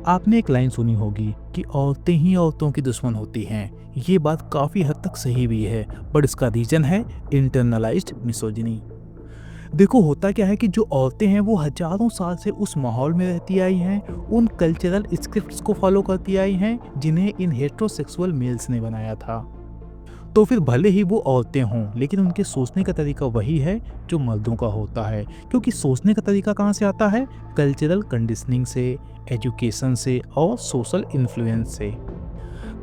आपने एक लाइन सुनी होगी कि औरतें ही औरतों की दुश्मन होती हैं। ये बात काफ़ी हद तक सही भी है, बट इसका रीज़न है इंटरनलाइज्ड मिसोजिनी। देखो होता क्या है कि जो औरतें हैं वो हज़ारों साल से उस माहौल में रहती आई हैं, उन कल्चरल स्क्रिप्ट्स को फॉलो करती आई हैं जिन्हें इन हेटेरोसेक्सुअल मेल्स ने बनाया था। तो फिर भले ही वो औरतें हों, लेकिन उनके सोचने का तरीका वही है जो मर्दों का होता है। क्योंकि सोचने का तरीका कहाँ से आता है? कल्चरल कंडीशनिंग से, एजुकेशन से और सोशल इन्फ्लुएंस से।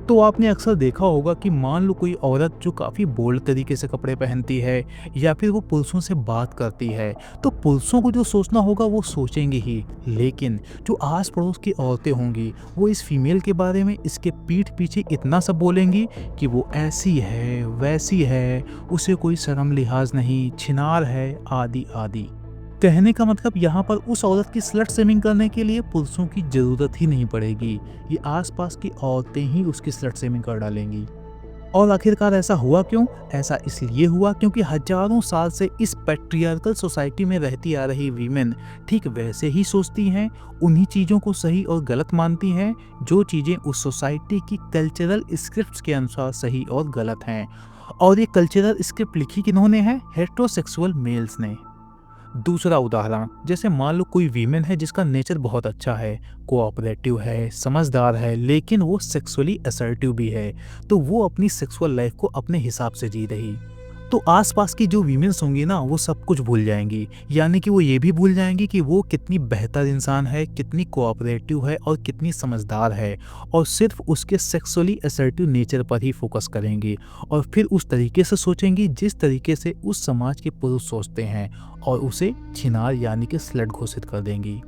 तो आपने अक्सर देखा होगा कि मान लो कोई औरत जो काफ़ी बोल्ड तरीके से कपड़े पहनती है या फिर वो पुरुषों से बात करती है, तो पुरुषों को जो सोचना होगा वो सोचेंगे ही, लेकिन जो आस पड़ोस की औरतें होंगी वो इस फीमेल के बारे में इसके पीठ पीछे इतना सब बोलेंगी कि वो ऐसी है, वैसी है, उसे कोई शर्म लिहाज नहीं, छिनार है, आदि आदि। कहने का मतलब यहाँ पर उस औरत की स्लट शेमिंग करने के लिए पुरुषों की ज़रूरत ही नहीं पड़ेगी। ये आसपास की औरतें ही उसकी स्लट शेमिंग कर डालेंगी। और आखिरकार ऐसा हुआ क्यों? ऐसा इसलिए हुआ क्योंकि हजारों साल से इस पैट्रियार्कल सोसाइटी में रहती आ रही वीमेन ठीक वैसे ही सोचती हैं, उन्हीं चीज़ों को सही और गलत मानती हैं जो चीज़ें उस सोसाइटी की कल्चरल स्क्रिप्ट्स के अनुसार सही और गलत हैं। और ये कल्चरल स्क्रिप्ट लिखी किन्होंने है? हेटेरोसेक्सुअल मेल्स ने। दूसरा उदाहरण, जैसे मान लो कोई वीमेन है जिसका नेचर बहुत अच्छा है, कोऑपरेटिव है, समझदार है, लेकिन वो सेक्सुअली असर्टिव भी है, तो वो अपनी सेक्सुअल लाइफ को अपने हिसाब से जी रही। तो आसपास की जो वीमेंस होंगी ना वो सब कुछ भूल जाएंगी, यानी कि वो ये भी भूल जाएंगी कि वो कितनी बेहतर इंसान है, कितनी कोऑपरेटिव है और कितनी समझदार है, और सिर्फ उसके सेक्सुअली असर्टिव नेचर पर ही फोकस करेंगी और फिर उस तरीके से सोचेंगी जिस तरीके से उस समाज के पुरुष सोचते हैं और उसे छिनार यानी कि स्लट घोषित कर देंगी।